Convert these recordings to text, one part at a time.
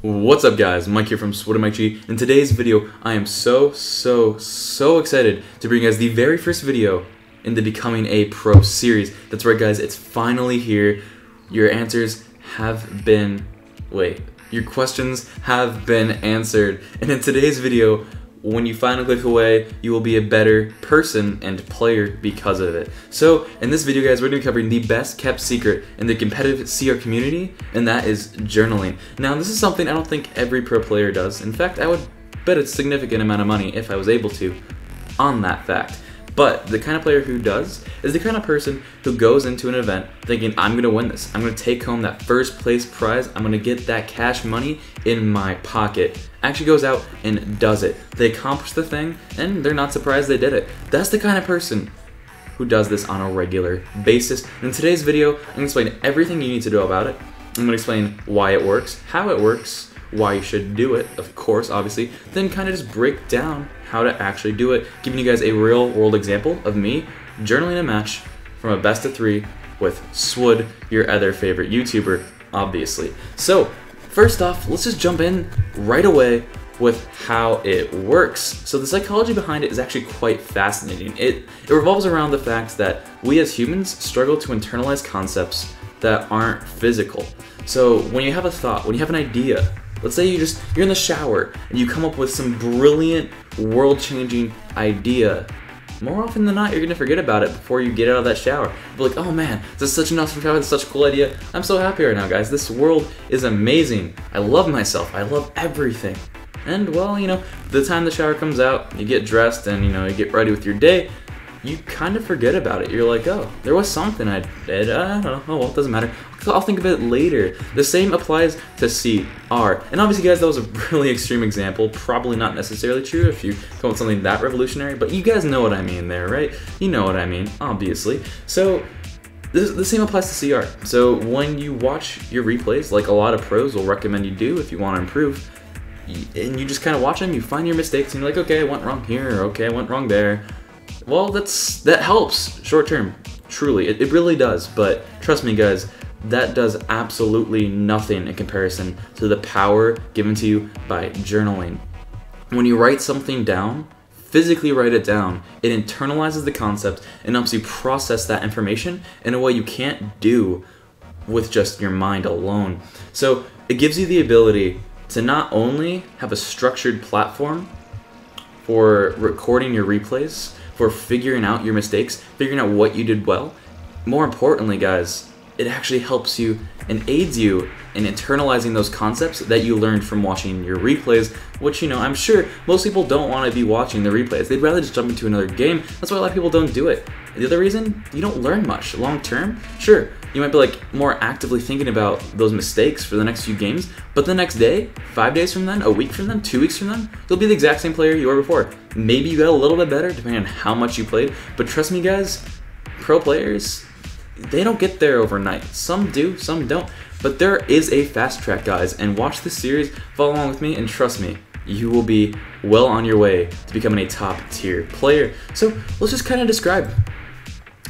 What's up guys, Mike here from Swood. In today's video, I am so excited to bring you guys the very first video in the Becoming a Pro series. That's right guys, it's finally here. Your answers have been, your questions have been answered. And in today's video, when you finally click away, you will be a better person and player because of it. So, in this video guys, we're going to be covering the best kept secret in the competitive CR community, and that is journaling. Now, this is something I don't think every pro player does. In fact, I would bet a significant amount of money if I was able to on that fact. But the kind of player who does is the kind of person who goes into an event thinking, I'm going to win this. I'm going to take home that first place prize. I'm going to get that cash money in my pocket. Actually goes out and does it. They accomplish the thing and they're not surprised they did it. That's the kind of person who does this on a regular basis. In today's video, I'm going to explain everything you need to know about it. I'm going to explain why it works, how it works, why you should do it, of course, obviously, then kind of just break down how to actually do it, giving you guys a real world example of me journaling a match from a best of 3 with Swood, your other favorite YouTuber, obviously. So, first off, let's just jump in right away with how it works. So the psychology behind it is actually quite fascinating. It revolves around the fact that we as humans struggle to internalize concepts that aren't physical. So when you have a thought, when you have an idea, let's say you're in the shower and you come up with some brilliant, world-changing idea. More often than not, you're gonna forget about it before you get out of that shower. You'll be like, oh man, this is such an awesome shower, this is such a cool idea. I'm so happy right now, guys. This world is amazing. I love myself. I love everything. And well, the time the shower comes out, you get dressed and you get ready with your day, you kind of forget about it. You're like, oh, there was something I did. I don't know. Oh, well, it doesn't matter. I'll think of it later. The same applies to CR. And obviously, guys, that was a really extreme example. Probably not necessarily true if you come up with something that revolutionary, but you guys know what I mean there, right? You know what I mean, obviously. So, the same applies to CR. So, when you watch your replays, like a lot of pros will recommend you do if you want to improve, and you just kind of watch them, you find your mistakes, and you're like, okay, I went wrong here, or okay, I went wrong there. Well, that helps short term, truly, it really does, but trust me guys, that does absolutely nothing in comparison to the power given to you by journaling. When you write something down, physically write it down, it internalizes the concept and helps you process that information in a way you can't do with just your mind alone. So it gives you the ability to not only have a structured platform for recording your replays, for figuring out your mistakes, figuring out what you did well. More importantly, guys, it actually helps you and aids you in internalizing those concepts that you learned from watching your replays, which, I'm sure most people don't want to be watching the replays. They'd rather just jump into another game. That's why a lot of people don't do it. The other reason, you don't learn much long term. Sure, you might be more actively thinking about those mistakes for the next few games, but the next day, 5 days from then, a week from then, 2 weeks from then, you'll be the exact same player you were before. Maybe you got a little bit better depending on how much you played, but trust me guys, pro players, they don't get there overnight. Some do, some don't, but there is a fast track, guys, and watch this series, follow along with me, and trust me, you will be well on your way to becoming a top tier player. So let's just kind of describe.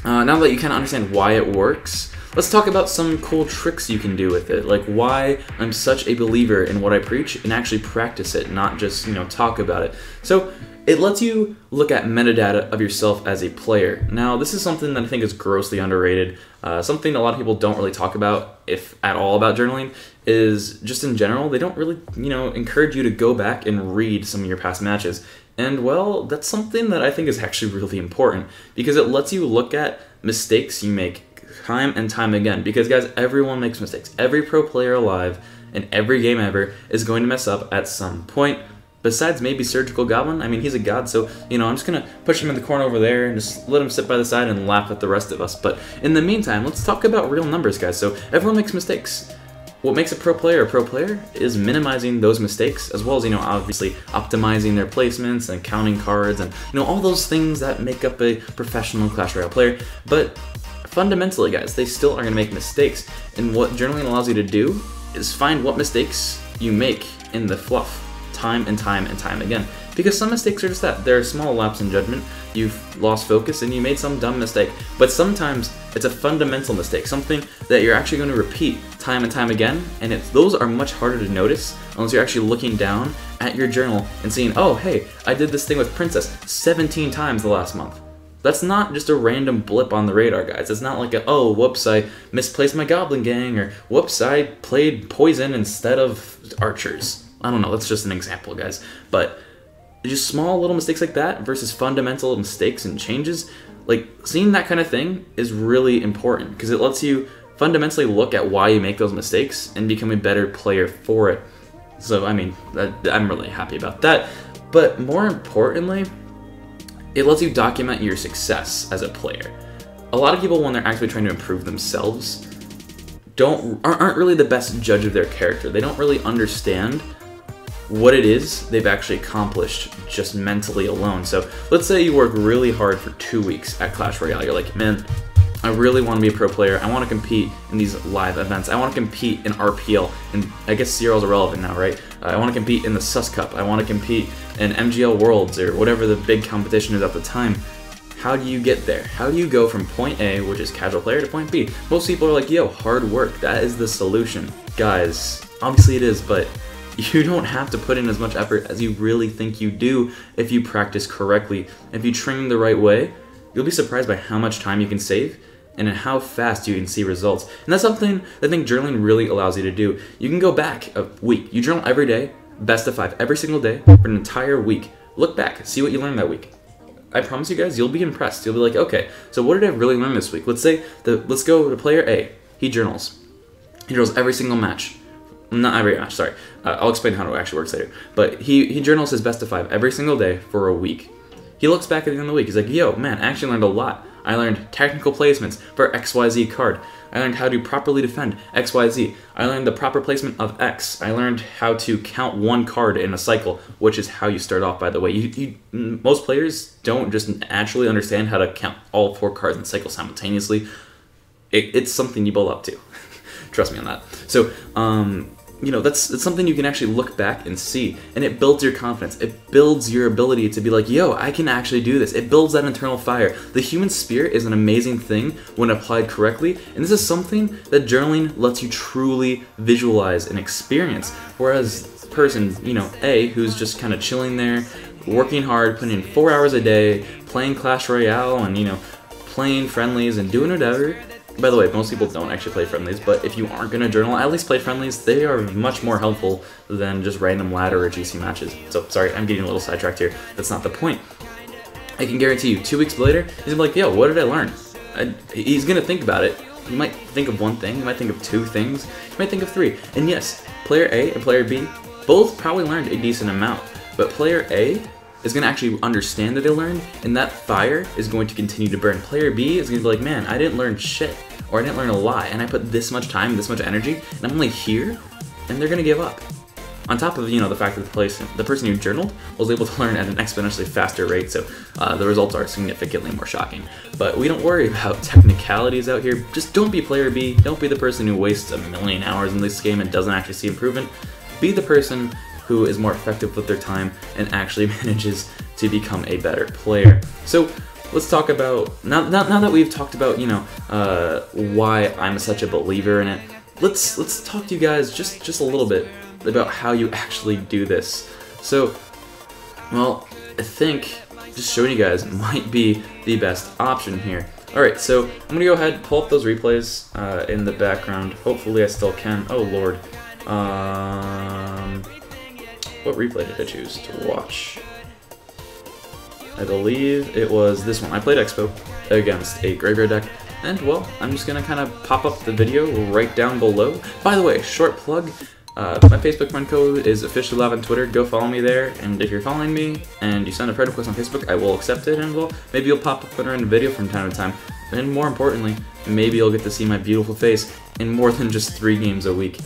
Now that you kind of understand why it works, let's talk about some cool tricks you can do with it, like why I'm such a believer in what I preach and actually practice it, not just, talk about it. So it lets you look at metadata of yourself as a player. Now, this is something that I think is grossly underrated. Something a lot of people don't really talk about, if at all, about journaling is just in general, they don't really, encourage you to go back and read some of your past matches. And well, that's something that I think is actually really important because it lets you look at mistakes you make time and time again. Because guys, everyone makes mistakes. Every pro player alive in every game ever is going to mess up at some point. Besides maybe Surgical Goblin, I mean, he's a god, so, I'm just going to push him in the corner over there and just let him sit by the side and laugh at the rest of us. But in the meantime, let's talk about real numbers, guys. So everyone makes mistakes. What makes a pro player is minimizing those mistakes, as well as, obviously optimizing their placements and counting cards and, all those things that make up a professional Clash Royale player. But fundamentally, guys, they still are going to make mistakes. And what journaling allows you to do is find what mistakes you make in the fluff. Time and time and time again. Because some mistakes are just that. They're small lapses in judgment. You've lost focus and you made some dumb mistake. But sometimes It's a fundamental mistake, something that you're actually going to repeat time and time again, and those are much harder to notice unless you're actually looking down at your journal and seeing, oh, hey, I did this thing with Princess 17 times the last month. That's not just a random blip on the radar, guys. It's not like oh, whoops, I misplaced my Goblin Gang, or whoops, I played Poison instead of Archers. I don't know, that's just an example, guys. But just small little mistakes like that versus fundamental mistakes and changes, like seeing that kind of thing is really important because it lets you fundamentally look at why you make those mistakes and become a better player for it. So, I mean, I'm really happy about that. But more importantly, it lets you document your success as a player. A lot of people, when they're actually trying to improve themselves, aren't really the best judge of their character. They don't really understand what it is they've actually accomplished just mentally alone. So let's say you work really hard for 2 weeks at Clash Royale. You're like, man, I really want to be a pro player. I want to compete in these live events. I want to compete in RPL, and I guess CRL's irrelevant now, right? I want to compete in the Sus Cup. I want to compete in MGL Worlds or whatever the big competition is at the time. How do you get there? How do you go from point A, which is casual player, to point B? Most people are like, yo, hard work. That is the solution. Guys, obviously it is, but you don't have to put in as much effort as you really think you do if you practice correctly. If you train the right way, you'll be surprised by how much time you can save and how fast you can see results. And that's something I think journaling really allows you to do. You can go back a week. You journal every day, best of 5 every single day for an entire week. Look back, see what you learned that week. I promise you guys, you'll be impressed. You'll be like, okay, so what did I really learn this week? Let's go to player A. He journals. He journals every single match. Not every match, sorry. I'll explain how it actually works later. But he journals his best of 5 every single day for a week. He looks back at the end of the week. He's like, yo, man, I actually learned a lot. I learned technical placements for XYZ card. I learned how to properly defend XYZ. I learned the proper placement of X. I learned how to count 1 card in a cycle, which is how you start off, by the way. Most players don't just naturally understand how to count all 4 cards in a cycle simultaneously. It's something you build up to. Trust me on that. So, it's something you can actually look back and see, and it builds your confidence. It builds your ability to be like, yo, I can actually do this. It builds that internal fire. The human spirit is an amazing thing when applied correctly, and this is something that journaling lets you truly visualize and experience. Whereas the person, A, who's just kind of chilling there, working hard, putting in 4 hours a day, playing Clash Royale, and, playing friendlies and doing whatever. By the way, most people don't actually play friendlies, but if you aren't going to journal, at least play friendlies. They are much more helpful than just random ladder or GC matches. So, sorry, I'm getting a little sidetracked here. That's not the point. I can guarantee you, 2 weeks later, he's going to be like, yo, what did I learn? He's going to think about it. He might think of 1 thing. He might think of 2 things. He might think of 3. And yes, player A and player B both probably learned a decent amount. But player A is going to actually understand that they learned, and that fire is going to continue to burn. Player B is going to be like, man, I didn't learn shit, or I didn't learn a lot, and I put this much time, this much energy, and I'm only here, and they're going to give up. On top of, the fact that the person who journaled was able to learn at an exponentially faster rate, so the results are significantly more shocking. But we don't worry about technicalities out here. Just don't be player B. Don't be the person who wastes 1,000,000 hours in this game and doesn't actually see improvement. Be the person who is more effective with their time and actually manages to become a better player. So let's talk about, now that we've talked about, why I'm such a believer in it, let's talk to you guys just a little bit about how you actually do this. So, well, I think just showing you guys might be the best option here. Alright, so I'm going to go ahead and pull up those replays in the background. Hopefully I still can. Oh, Lord. What replay did I choose to watch? I believe it was this one. I played Expo against a Graveyard deck, and, well, I'm just going to kind of pop up the video right down below. By the way, short plug, my Facebook friend code is officially live on Twitter. Go follow me there, and if you're following me and you send a friend request on Facebook, I will accept it, and, well, maybe you'll pop up in a video from time to time. And more importantly, maybe you'll get to see my beautiful face in more than just 3 games a week.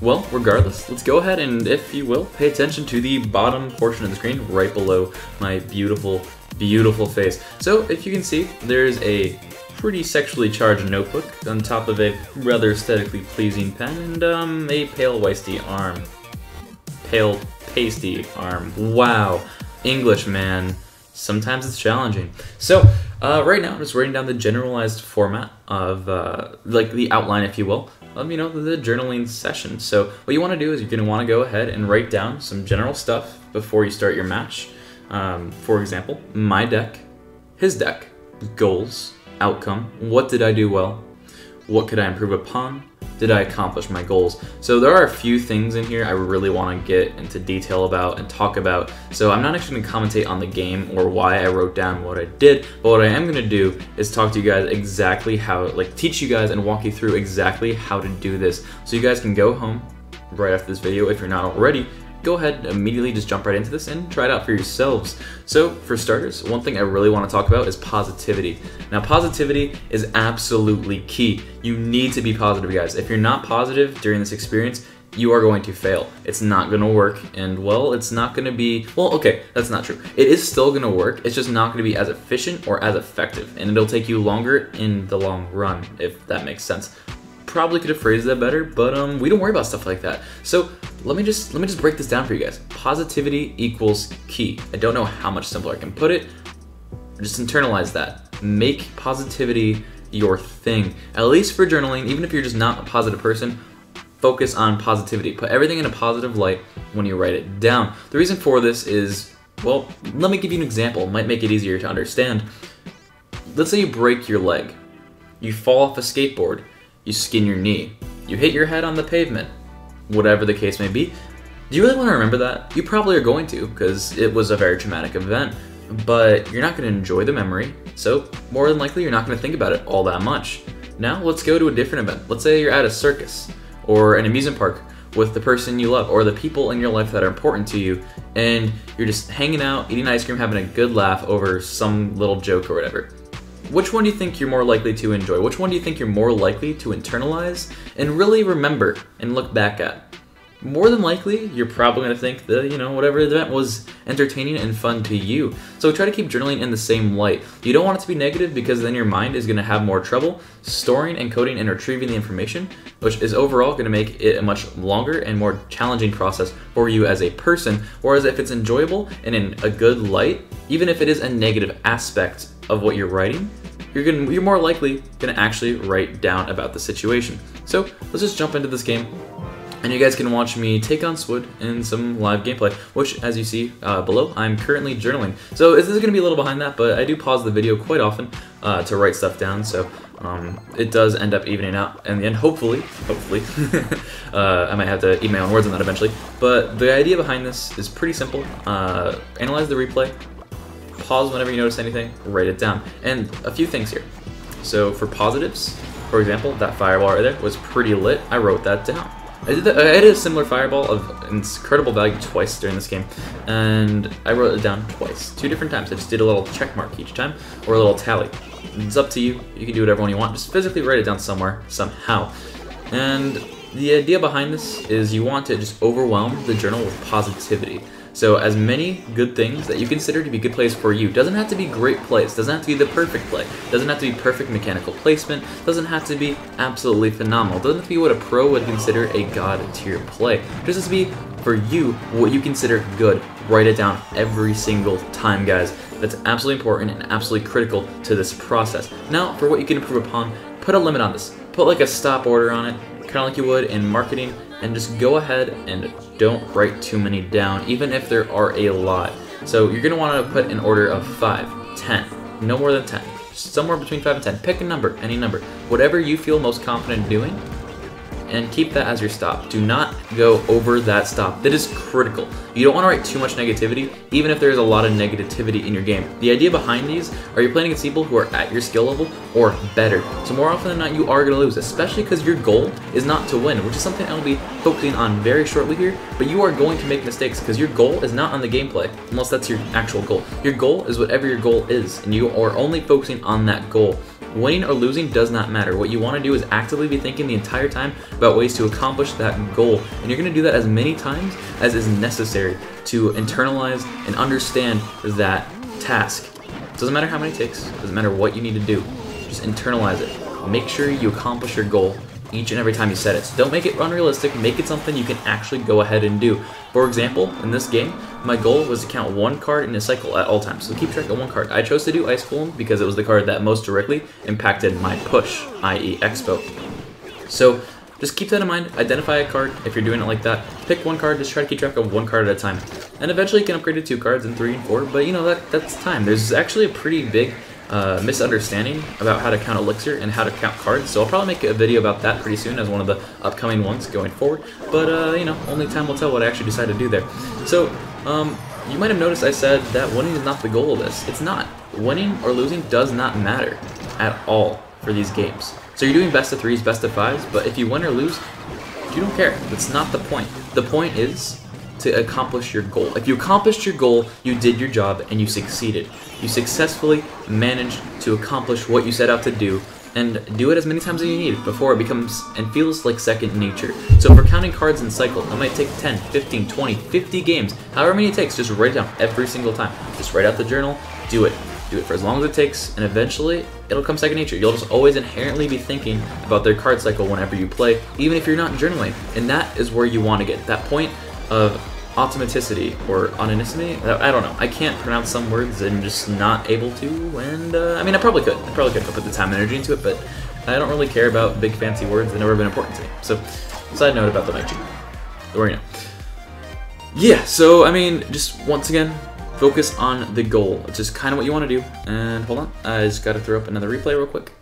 Well, regardless, let's go ahead and, if you will, pay attention to the bottom portion of the screen right below my beautiful, beautiful face. So, if you can see, there's a pretty sexually charged notebook on top of a rather aesthetically pleasing pen and a pale pasty arm. Pale pasty arm. Wow. English, man. Sometimes it's challenging. So, Right now, I'm just writing down the generalized format of, like the outline, if you will, of, you know, the journaling session. So what you want to do is you're going to want to go ahead and write down some general stuff before you start your match. For example, my deck, his deck, goals, outcome, what did I do well, what could I improve upon, did I accomplish my goals. So there are a few things in here I really want to get into detail about and talk about. So I'm not actually going to commentate on the game or why I wrote down what I did, but what I am going to do is talk to you guys exactly how, like teach you guys and walk you through exactly how to do this. So you guys can go home right after this video if you're not already. Go ahead and immediately just jump right into this and try it out for yourselves. So for starters, one thing I really want to talk about is positivity. Now positivity is absolutely key. You need to be positive, guys. If you're not positive during this experience, you are going to fail. It's not going to work, and well, it's not going to be, well, okay, that's not true. It is still going to work, it's just not going to be as efficient or as effective, and it'll take you longer in the long run, if that makes sense. Probably could have phrased that better, but we don't worry about stuff like that. So let me just break this down for you guys. Positivity equals key. I don't know how much simpler I can put it. Just internalize that. Make positivity your thing. At least for journaling, even if you're just not a positive person, focus on positivity. Put everything in a positive light when you write it down. The reason for this is, well, let me give you an example. It might make it easier to understand. Let's say you break your leg. You fall off a skateboard. You skin your knee, you hit your head on the pavement, whatever the case may be. Do you really want to remember that? You probably are going to, because it was a very traumatic event, but you're not going to enjoy the memory, so more than likely you're not going to think about it all that much. Now let's go to a different event. Let's say you're at a circus, or an amusement park with the person you love, or the people in your life that are important to you, and you're just hanging out, eating ice cream, having a good laugh over some little joke or whatever. Which one do you think you're more likely to enjoy? Which one do you think you're more likely to internalize and really remember and look back at? More than likely, you're probably going to think that, you know, whatever event was entertaining and fun to you. So try to keep journaling in the same light. You don't want it to be negative, because then your mind is going to have more trouble storing, encoding, and retrieving the information, which is overall going to make it a much longer and more challenging process for you as a person. Whereas if it's enjoyable and in a good light, even if it is a negative aspect of what you're writing, you're more likely going to actually write down about the situation. So let's just jump into this game, and you guys can watch me take on Swood in some live gameplay, which, as you see below, I'm currently journaling. So this is going to be a little behind that, but I do pause the video quite often to write stuff down, so it does end up evening out in the end, hopefully. I might have to eat my own words on that eventually, but the idea behind this is pretty simple. Analyze the replay, pause whenever you notice anything, write it down. And a few things here. So for positives, for example, that fireball right there was pretty lit. I wrote that down. I did a similar fireball of incredible value twice during this game, and I wrote it down twice, 2 different times. I just did a little check mark each time, or a little tally. It's up to you. You can do whatever one you want. Just physically write it down somewhere, somehow. And the idea behind this is you want to just overwhelm the journal with positivity. So as many good things that you consider to be good plays for you. Doesn't have to be great plays, doesn't have to be the perfect play, doesn't have to be perfect mechanical placement, doesn't have to be absolutely phenomenal, doesn't have to be what a pro would consider a god tier play. It just has to be, for you, what you consider good. Write it down every single time, guys. That's absolutely important and absolutely critical to this process. Now, for what you can improve upon, put a limit on this. Put like a stop order on it, kind of like you would in marketing, and just go ahead and don't write too many down, even if there are a lot. So you're going to want to put an order of 5, 10, no more than 10, somewhere between 5 and 10. Pick a number, any number, whatever you feel most confident doing, and keep that as your stop. Do not go over that stop. That is critical. You don't want to write too much negativity, even if there's a lot of negativity in your game. The idea behind these are you're playing against people who are at your skill level or better. So more often than not, you are going to lose, especially because your goal is not to win, which is something I'll be focusing on very shortly here. But you are going to make mistakes because your goal is not on the gameplay, unless that's your actual goal. Your goal is whatever your goal is, and you are only focusing on that goal. Winning or losing does not matter. What you want to do is actively be thinking the entire time about ways to accomplish that goal. And you're going to do that as many times as is necessary to internalize and understand that task. It doesn't matter how many takes, it doesn't matter what you need to do. Just internalize it. Make sure you accomplish your goal each and every time you set it. So don't make it unrealistic, make it something you can actually go ahead and do. For example, in this game, my goal was to count one card in a cycle at all times, so keep track of one card. I chose to do Ice Golem because it was the card that most directly impacted my push, i.e. Expo. So just keep that in mind, identify a card if you're doing it like that, pick one card, just try to keep track of one card at a time. And eventually you can upgrade to 2 cards and 3 and 4, but you know, that's time. There's actually a pretty big misunderstanding about how to count Elixir and how to count cards, so I'll probably make a video about that pretty soon as one of the upcoming ones going forward, but you know, only time will tell what I actually decide to do there. So, you might have noticed I said that winning is not the goal of this. It's not. Winning or losing does not matter at all for these games. So you're doing best of 3s, best of 5s, but if you win or lose, you don't care. That's not the point. The point is to accomplish your goal. If you accomplished your goal, you did your job and you succeeded. You successfully managed to accomplish what you set out to do, and do it as many times as you need before it becomes and feels like second nature. So if we're counting cards in cycle, it might take 10, 15, 20, 50 games, however many it takes, just write it down every single time. Just write out the journal, do it. Do it for as long as it takes, and eventually it'll come second nature. You'll just always inherently be thinking about their card cycle whenever you play, even if you're not journaling. And that is where you want to get, that point of automaticity or autonicity. I don't know. I can't pronounce some words and just not able to. And I mean, I probably could. I probably could if I put the time and energy into it, but I don't really care about big fancy words. They've never been important to me. So, side note about the Night G. Or you know. Yeah. So I mean, just once again, focus on the goal. It's just kind of what you want to do. And hold on, I just got to throw up another replay real quick.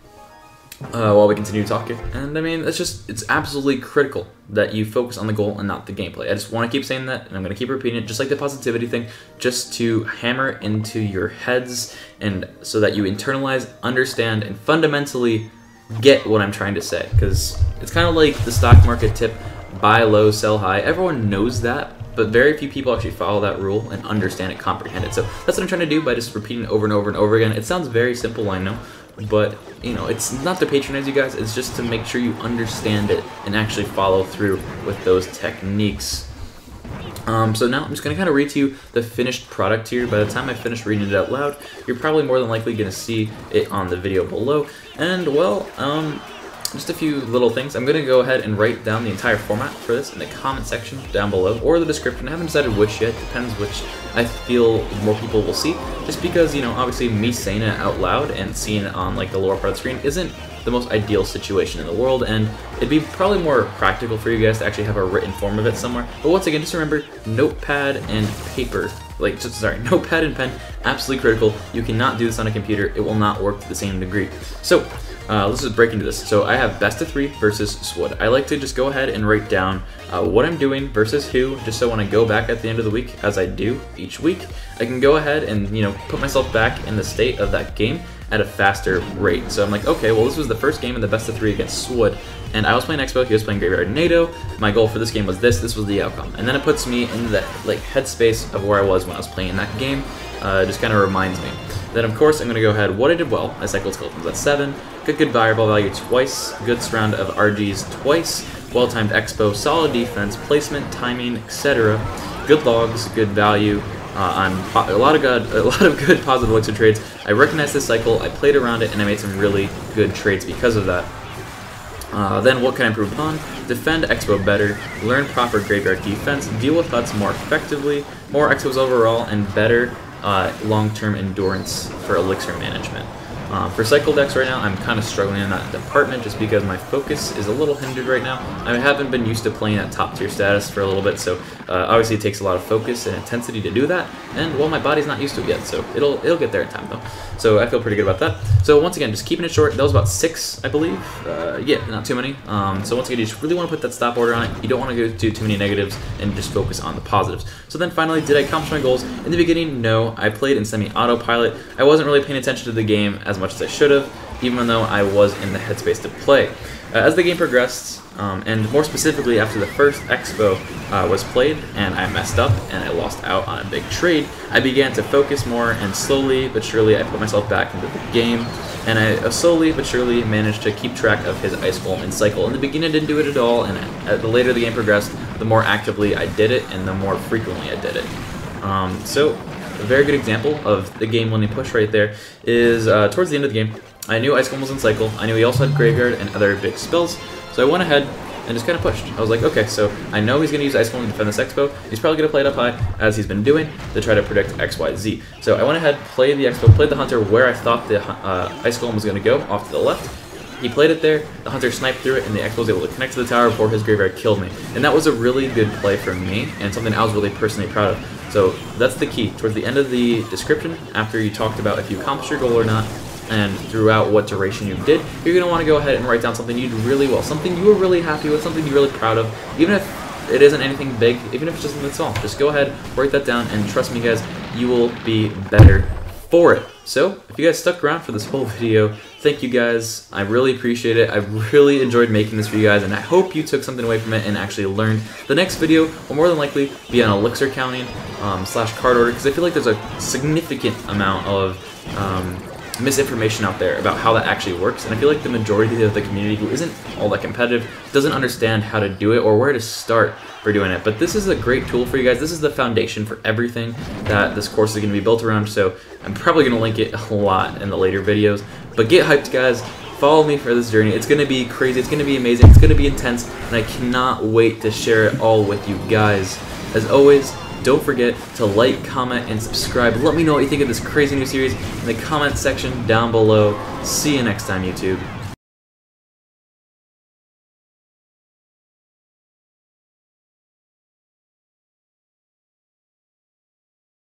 While we continue talking. And I mean, it's absolutely critical that you focus on the goal and not the gameplay. I just want to keep saying that, and I'm going to keep repeating it, just like the positivity thing, just to hammer it into your heads, and so that you internalize, understand, and fundamentally get what I'm trying to say. Because it's kind of like the stock market tip, buy low, sell high. Everyone knows that, but very few people actually follow that rule and understand it, comprehend it. So that's what I'm trying to do by just repeating it over and over and over again. It sounds very simple, I know, but you know, it's not to patronize you guys, it's just to make sure you understand it and actually follow through with those techniques. So now I'm just going to kind of read to you the finished product here. By the time I finish reading it out loud, you're probably more than likely going to see it on the video below. And well, just a few little things. I'm going to go ahead and write down the entire format for this in the comment section down below, or the description. I haven't decided which yet. Depends which I feel more people will see. Just because, you know, obviously me saying it out loud and seeing it on like the lower part of the screen isn't the most ideal situation in the world, and it'd be probably more practical for you guys to actually have a written form of it somewhere. But once again, just remember, notepad and paper, notepad and pen, absolutely critical. You cannot do this on a computer. It will not work to the same degree. So let's just break into this. So I have best of 3 versus Swood. I like to just go ahead and write down what I'm doing versus who, just so when I go back at the end of the week, as I do each week, I can go ahead and, you know, put myself back in the state of that game at a faster rate. So I'm like, okay, well, this was the first game in the best of 3 against Swood, and I was playing Expo, he was playing Graveyard NATO. My goal for this game was this was the outcome. And then it puts me in the like headspace of where I was when I was playing that game. Just kind of reminds me. Then of course I'm going to go ahead, what I did well, I cycled skeletons at 7, good fireball value twice, good surround of RGs twice, well-timed Expo, solid defense, placement, timing, etc. Good logs, good value, on a lot of good positive elixir trades. I recognized this cycle, I played around it, and I made some really good trades because of that. Then what can I improve upon? Defend Expo better, learn proper graveyard defense, deal with huts more effectively, more Expos overall, and better long-term endurance for elixir management. For cycle decks right now, I'm kind of struggling in that department just because my focus is a little hindered right now. I haven't been used to playing at top tier status for a little bit, so obviously it takes a lot of focus and intensity to do that, and well, my body's not used to it yet, so it'll get there in time though. So I feel pretty good about that. So once again, just keeping it short. That was about 6, I believe. Yeah, not too many. So once again, you just really want to put that stop order on it. You don't want to go do too many negatives and just focus on the positives. So then finally, did I accomplish my goals? In the beginning, no. I played in semi-autopilot. I wasn't really paying attention to the game as much as I should have, even though I was in the headspace to play. As the game progressed, and more specifically after the first Expo was played and I messed up and I lost out on a big trade, I began to focus more, and slowly but surely I put myself back into the game, and I slowly but surely managed to keep track of his Ice Golem and cycle. In the beginning I didn't do it at all, and the later the game progressed, the more actively I did it and the more frequently I did it. So a very good example of the game-winning push right there is towards the end of the game. I knew Ice Golem was in cycle, I knew he also had Graveyard and other big spells. So I went ahead and just kind of pushed. I was like, okay, so I know he's going to use Ice Golem to defend this Expo. He's probably going to play it up high, as he's been doing, to try to predict X, Y, Z. So I went ahead, played the Expo, played the Hunter where I thought the Ice Golem was going to go, off to the left. He played it there, the Hunter sniped through it, and the Expo was able to connect to the tower before his Graveyard killed me. And that was a really good play for me, and something I was really personally proud of. So that's the key. Towards the end of the description, after you talked about if you accomplished your goal or not, and throughout what duration you did, you're going to want to go ahead and write down something you did really well, something you were really happy with, something you're really proud of, even if it isn't anything big, even if it's just something small. Just go ahead, write that down, and trust me guys, you will be better for it. So, if you guys stuck around for this whole video, thank you guys. I really appreciate it. I really enjoyed making this for you guys, and I hope you took something away from it and actually learned. The next video will more than likely be on elixir counting / card order, because I feel like there's a significant amount of misinformation out there about how that actually works, and I feel like the majority of the community who isn't all that competitive doesn't understand how to do it or where to start for doing it. But this is a great tool for you guys. This is the foundation for everything that this course is going to be built around, so I'm probably going to link it a lot in the later videos. But get hyped guys, follow me for this journey. It's going to be crazy, it's going to be amazing, it's going to be intense, and I cannot wait to share it all with you guys. As always, don't forget to like, comment, and subscribe. Let me know what you think of this crazy new series in the comment section down below. See you next time, YouTube.